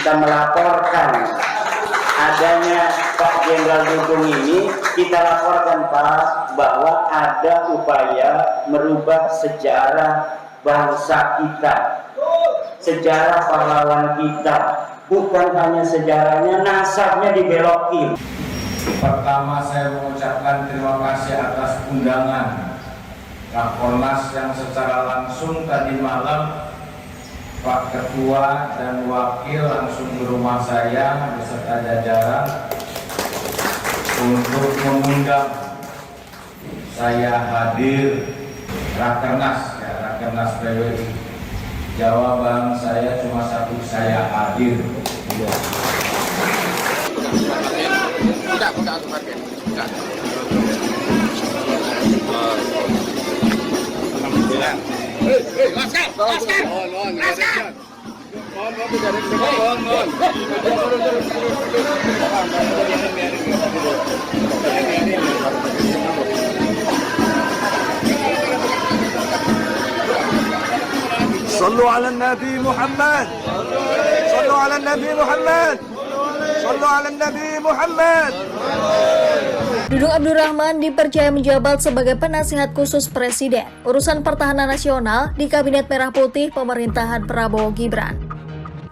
Kita melaporkan adanya Pak Jenderal Dudung ini, kita laporkan Pak bahwa ada upaya merubah sejarah bangsa kita, sejarah pahlawan kita, bukan hanya sejarahnya, nasabnya dibelokin. Pertama saya mengucapkan terima kasih atas undangan Rakornas yang secara langsung tadi malam Pak Ketua dan Wakil langsung ke rumah saya beserta jajaran untuk mengundang saya hadir Rakernas, ya, Rakernas PWI. Jawaban saya cuma satu, saya hadir. Alhamdulillah. صلوا على النبي محمد صلوا على النبي محمد صلوا على النبي محمد. Dudung Abdurrahman dipercaya menjabat sebagai penasihat khusus Presiden urusan pertahanan nasional di Kabinet Merah Putih pemerintahan Prabowo Gibran.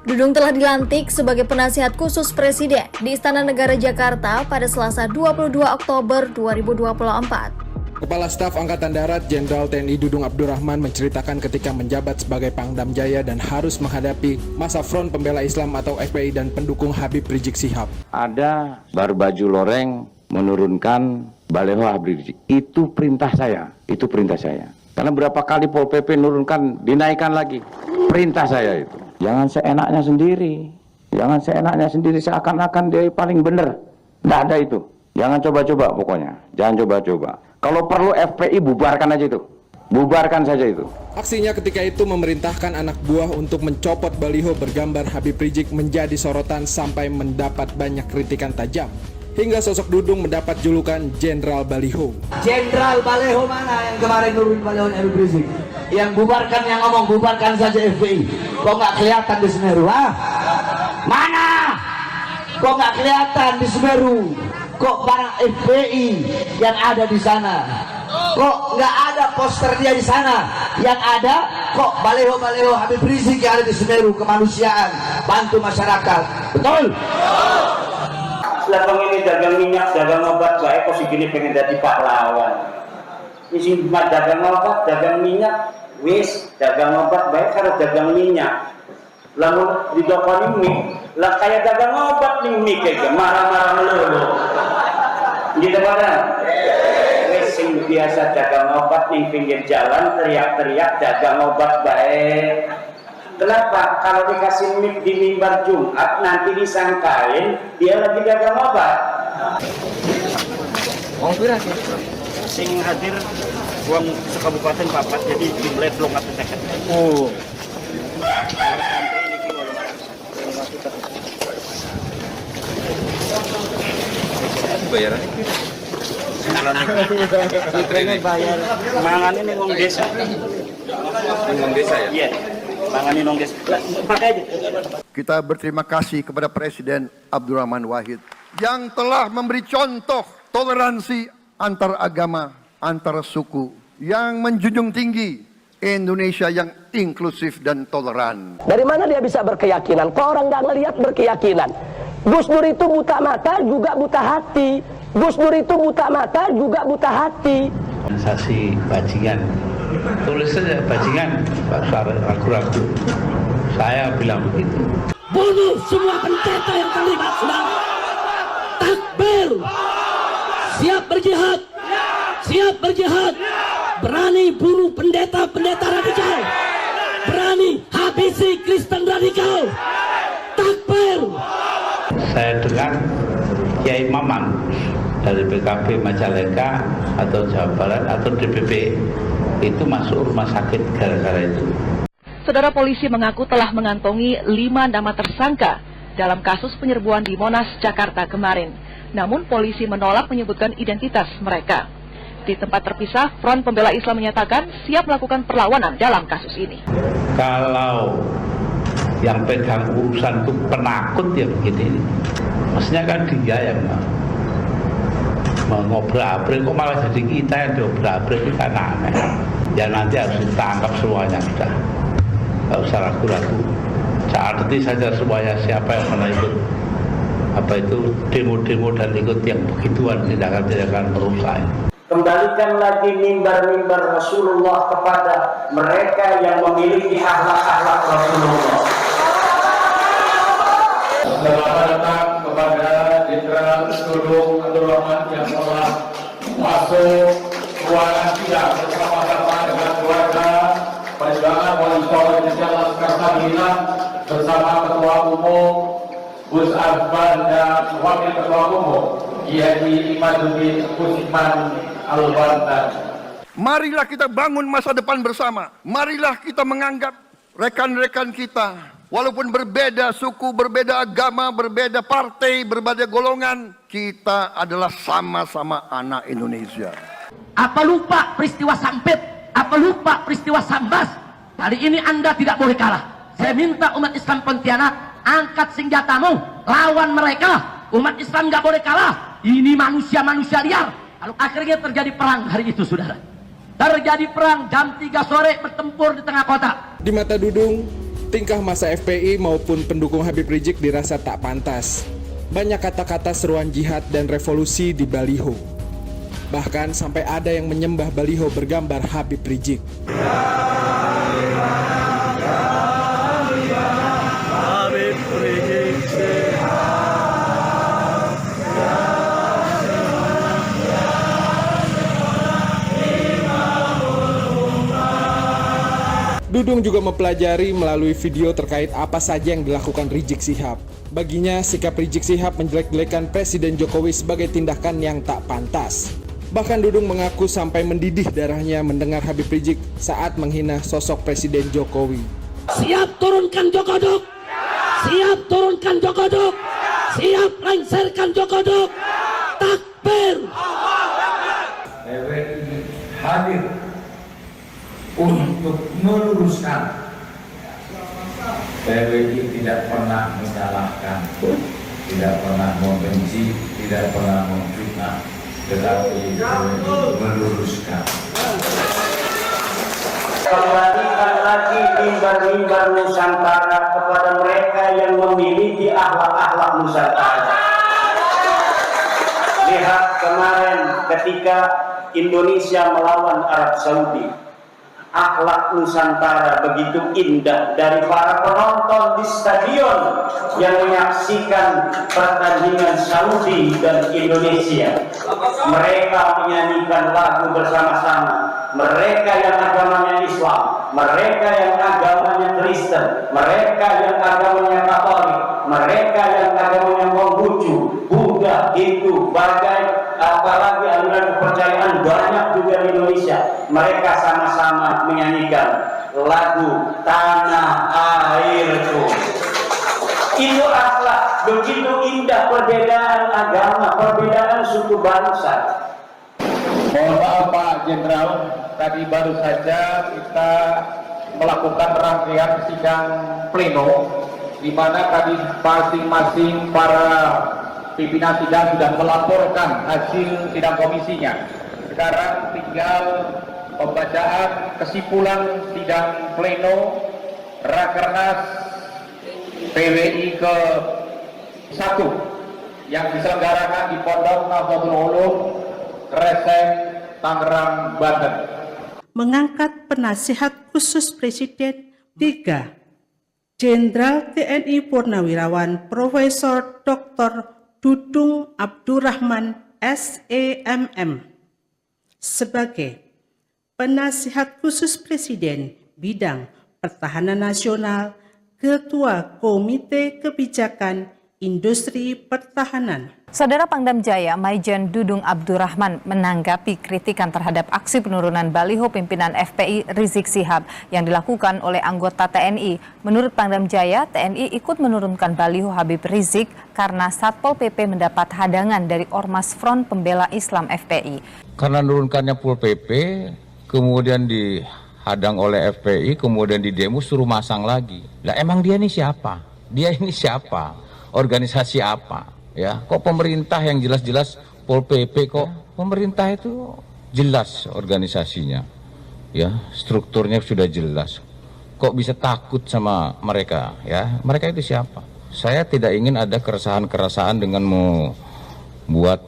Dudung telah dilantik sebagai penasihat khusus Presiden di Istana Negara Jakarta pada Selasa 22 Oktober 2024. Kepala Staf Angkatan Darat Jenderal TNI Dudung Abdurrahman menceritakan ketika menjabat sebagai Pangdam Jaya dan harus menghadapi masa Front Pembela Islam atau FPI dan pendukung Habib Rizik Syihab. Ada barbaju loreng menurunkan baleho Habib Rizik. Itu perintah saya, itu perintah saya. Karena berapa kali Pol PP menurunkan, dinaikkan lagi. Perintah saya itu. Jangan seenaknya sendiri. Jangan seenaknya sendiri seakan-akan dia paling benar. Tidak ada itu. Jangan coba-coba pokoknya. Jangan coba-coba. Kalau perlu FPI bubarkan aja itu. Bubarkan saja itu. Aksinya ketika itu memerintahkan anak buah untuk mencopot baliho bergambar Habib Rizik menjadi sorotan sampai mendapat banyak kritikan tajam. Hingga sosok Dudung mendapat julukan Jenderal Baliho. Jenderal Baliho mana yang kemarin nurunin baliho Habib Rizik? Yang bubarkan, yang ngomong bubarkan saja FPI. Kok nggak kelihatan di Semeru? Ah? Mana? Kok nggak kelihatan di Semeru? Kok barang FPI yang ada di sana? Kok nggak ada poster dia di sana? Yang ada kok baliho-baliho Habib Rizik yang ada di Semeru, kemanusiaan, bantu masyarakat. Betul? Selama ini dagang minyak, dagang obat, baik kok segini pengen jadi pahlawan. Isi dagang obat, dagang minyak, wis dagang obat baik karena dagang minyak. Lalu di toko mie, lah kayak dagang obat nih mie kayak marah-marah melulu. Gitu pada. Wis sing biasa dagang obat nih pinggir jalan teriak-teriak dagang obat baik. Kenapa? Kalau dikasih mic di mimbar Jumat nanti disangkain dia lagi dagang obat. Wong pira sih? Sing hadir uang sekabupaten papat jadi jumlah belum atau teket. Oh. Bayaran itu. Kalau nih bayar. Mangan ini wong desa. Wong desa ya? Iya. Kita berterima kasih kepada Presiden Abdurrahman Wahid yang telah memberi contoh toleransi antar agama, antar suku, yang menjunjung tinggi Indonesia yang inklusif dan toleran. Dari mana dia bisa berkeyakinan? Kok orang nggak ngelihat berkeyakinan? Gus Dur itu buta mata juga buta hati. Gus Dur itu buta mata juga buta hati. Organisasi bajingan. Tulis saja bajingan, ragu-ragu. Saya bilang begitu. Bunuh semua pendeta yang terlibat sedang. Takbir. Siap berjihad. Siap berjihad. Berani bunuh pendeta-pendeta radikal. Berani habisi Kristen radikal. Takbir. Saya dengar Kiai Maman dari PKB Majalengka atau Jawa Barat atau DPP itu masuk rumah sakit gara-gara itu. Saudara, polisi mengaku telah mengantongi 5 nama tersangka dalam kasus penyerbuan di Monas, Jakarta kemarin. Namun polisi menolak menyebutkan identitas mereka. Di tempat terpisah, Front Pembela Islam menyatakan siap melakukan perlawanan dalam kasus ini. Kalau yang pegang urusan itu penakut ya begini. Maksudnya kan dia yang mengobrak-abrik, kok malah jadi kita yang diobrak-abrik, itu kan aneh. Ya nanti harus ditangkap semuanya sudah, nggak usah ragu-ragu. Catat saja semuanya siapa yang pernah ikut apa itu demo-demo dan ikut yang begituan, tindakan-tindakan merusak. Kembalikan lagi mimbar-mimbar Rasulullah kepada mereka yang memiliki akhlak-akhlak Rasulullah. Selamat datang kepada Jenderal Dudung Abdurrahman yang telah masuk ruangan sidang bersama-sama dengan keluarga perjuangan Wali Songo Indonesia Laskar Sabina bersama Ketua Umum Gus Azban dan Wakil Ketua Umum Kiai Imaduddin Kusman Al-Bantan. Marilah kita bangun masa depan bersama. Marilah kita menganggap rekan-rekan kita, walaupun berbeda suku, berbeda agama, berbeda partai, berbeda golongan, kita adalah sama-sama anak Indonesia. Apa lupa peristiwa Sampit? Apa lupa peristiwa Sambas? Hari ini Anda tidak boleh kalah. Saya minta umat Islam Pontianak, angkat senjatamu, lawan mereka. Umat Islam nggak boleh kalah. Ini manusia-manusia liar. Lalu akhirnya terjadi perang hari itu, saudara. Terjadi perang jam 3 sore bertempur di tengah kota. Di mata Dudung, tingkah masa FPI maupun pendukung Habib Rizik dirasa tak pantas. Banyak kata-kata seruan jihad dan revolusi di baliho. Bahkan sampai ada yang menyembah baliho bergambar Habib Rizik. Dudung juga mempelajari melalui video terkait apa saja yang dilakukan Rizik Syihab. Baginya, sikap Rizik Syihab menjelek-jelekan Presiden Jokowi sebagai tindakan yang tak pantas. Bahkan Dudung mengaku sampai mendidih darahnya mendengar Habib Rizik saat menghina sosok Presiden Jokowi. Siap turunkan Jokodok. Siap turunkan Jokodok. Siap lengserkan Jokodok. Takbir. Hadir untuk meluruskan. PWI tidak pernah menyalahkan, tidak pernah membenci, tidak pernah memfitnah, tetapi meluruskan. Kembalikan lagi mimbar-mimbar Nusantara kepada mereka yang memiliki akhlak-akhlak Nusantara. Lihat kemarin ketika Indonesia melawan Arab Saudi, akhlak Nusantara begitu indah dari para penonton di stadion yang menyaksikan pertandingan Saudi dan Indonesia. Mereka menyanyikan lagu bersama-sama. Mereka yang agamanya Islam, mereka yang agamanya Kristen, mereka yang agamanya Katolik, mereka yang agamanya Konghucu, Buddha, Hindu, apalagi aliran kepercayaan banyak juga di Indonesia. Mereka sama-sama menyanyikan lagu Tanah Airku. Itu akhlak, begitu indah perbedaan agama, perbedaan suku bangsa. Mohon maaf Pak Jenderal, tadi baru saja kita melakukan rangkaian sidang pleno, di mana tadi masing-masing para pimpinan sidang sudah melaporkan hasil sidang komisinya. Sekarang tinggal pembacaan kesimpulan sidang pleno Rakernas PWI ke-1 yang diselenggarakan di Pondok Nahdlatul Ulum, Kreseng, Tangerang, Banten. Mengangkat penasihat khusus Presiden 3, Jenderal TNI Purnawirawan Profesor Dr. Dudung Abdurrahman SEMM sebagai penasihat khusus Presiden bidang pertahanan nasional, Ketua Komite Kebijakan Industri Pertahanan. Saudara Pangdam Jaya, Maijen Dudung Abdurrahman menanggapi kritikan terhadap aksi penurunan baliho pimpinan FPI Rizik Syihab yang dilakukan oleh anggota TNI. Menurut Pangdam Jaya, TNI ikut menurunkan baliho Habib Rizik karena Satpol PP mendapat hadangan dari Ormas Front Pembela Islam FPI. Karena menurunkannya Pol PP, kemudian dihadang oleh FPI, kemudian di demo suruh masang lagi. Lah emang dia ini siapa? Dia ini siapa? Organisasi apa? Ya, kok pemerintah yang jelas-jelas Pol PP, kok pemerintah itu jelas organisasinya. Ya, strukturnya sudah jelas. Kok bisa takut sama mereka? Ya, mereka itu siapa? Saya tidak ingin ada keresahan-keresahan dengan membuat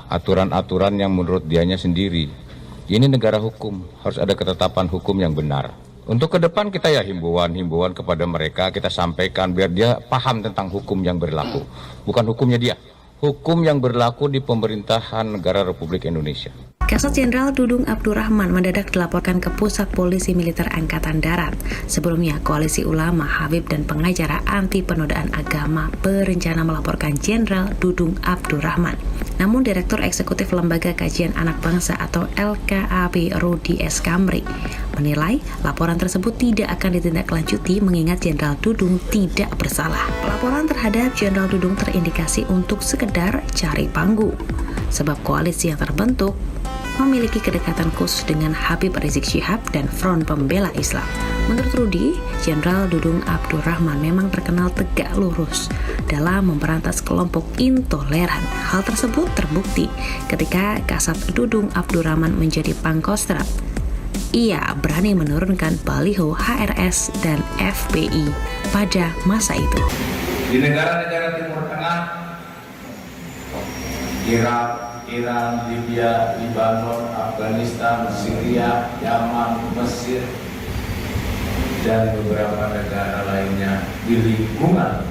aturan-aturan yang menurut dianya sendiri. Ini negara hukum, harus ada ketetapan hukum yang benar. Untuk ke depan kita ya himbauan kepada mereka, kita sampaikan biar dia paham tentang hukum yang berlaku. Bukan hukumnya dia, hukum yang berlaku di pemerintahan negara Republik Indonesia. Kasat Jenderal Dudung Abdurrahman mendadak dilaporkan ke Pusat Polisi Militer Angkatan Darat. Sebelumnya, Koalisi Ulama, Habib, dan pengacara anti penodaan agama berencana melaporkan Jenderal Dudung Abdurrahman. Namun, Direktur Eksekutif Lembaga Kajian Anak Bangsa atau LKAB Rudi S. Kamri menilai laporan tersebut tidak akan ditindaklanjuti mengingat Jenderal Dudung tidak bersalah. Laporan terhadap Jenderal Dudung terindikasi untuk sekedar cari panggung, sebab koalisi yang terbentuk memiliki kedekatan khusus dengan Habib Rizik Syihab dan Front Pembela Islam. Menurut Rudi, Jenderal Dudung Abdurrahman memang terkenal tegak lurus dalam memberantas kelompok intoleran. Hal tersebut terbukti ketika Kasat Dudung Abdurrahman menjadi Pangkostrat. Ia berani menurunkan baliho HRS dan FPI pada masa itu. Di negara-negara Timur Tengah, Irak, Iran, Libya, Lebanon, Afghanistan, Syria, Yaman, Mesir, dan beberapa negara lainnya di lingkungan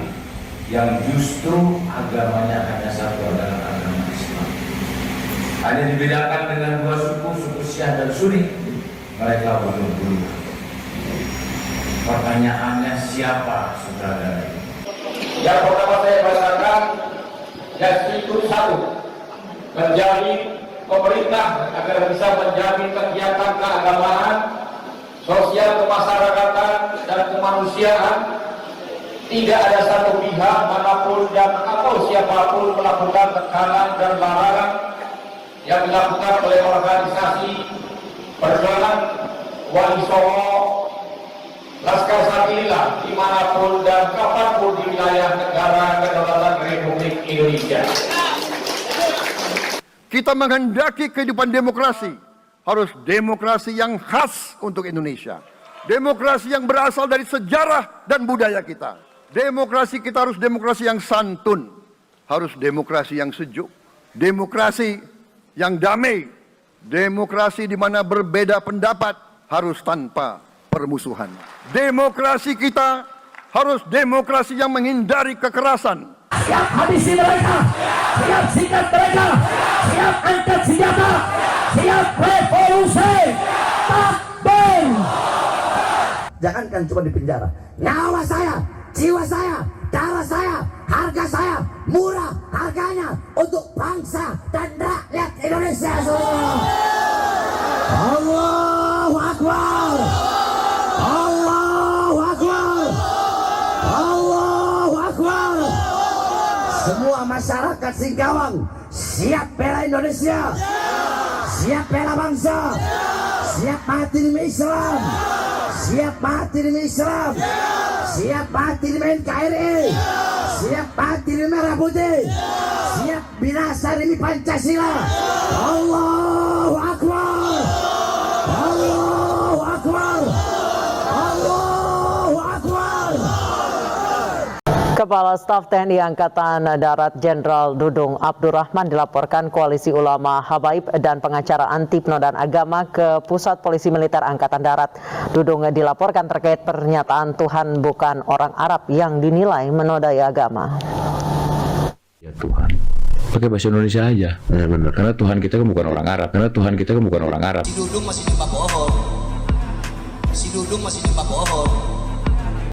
yang justru agamanya hanya satu adalah agama Islam. Hanya dibedakan dengan dua suku, suku Syiah dan Sunni. Mereka bunuh-bunuh. Pertanyaannya siapa saudara ini? Yang pertama saya bacakan, yaitu satu, menjamin pemerintah agar bisa menjamin kegiatan keagamaan, sosial kemasyarakatan, dan kemanusiaan. Tidak ada satu pihak manapun dan atau siapapun melakukan tekanan dan larangan yang dilakukan oleh organisasi perjuangan Wali Songo, Laskar Sabilillah, dimanapun dan kapanpun di wilayah negara Kedaulatan Republik Indonesia. Kita menghendaki kehidupan demokrasi, harus demokrasi yang khas untuk Indonesia. Demokrasi yang berasal dari sejarah dan budaya kita. Demokrasi kita harus demokrasi yang santun, harus demokrasi yang sejuk, demokrasi yang damai, demokrasi di mana berbeda pendapat harus tanpa permusuhan. Demokrasi kita harus demokrasi yang menghindari kekerasan. Siap habisi mereka, siap sikat mereka, siap angkat senjata, siap revolusi, takbir. Jangankan cuma di penjara, nyawa saya, jiwa saya, darah saya, harga saya, murah harganya untuk bangsa dan rakyat Indonesia semua. Allahu Akbar, Allahu Akbar, Allahu Akbar. Semua masyarakat Singkawang siap bela Indonesia, siap bela bangsa, siap mati demi Islam, siap mati demi Islam, siap mati demi NKRI, siap mati demi Merah Putih, siap binasa demi Pancasila. Allahu Akbar, Allahu Akbar, Allahu Akbar. Kepala Staf TNI Angkatan Darat Jenderal Dudung Abdurrahman dilaporkan Koalisi Ulama Habaib dan pengacara anti penodaan agama ke Pusat Polisi Militer Angkatan Darat. Dudung dilaporkan terkait pernyataan Tuhan bukan orang Arab yang dinilai menodai agama. Ya Tuhan, pakai bahasa Indonesia aja. Ya, benar. Karena Tuhan kita kan bukan orang Arab. Karena Tuhan kita kan bukan orang Arab. Si Dudung masih nyembah bohong. Si Dudung masih nyembah bohong.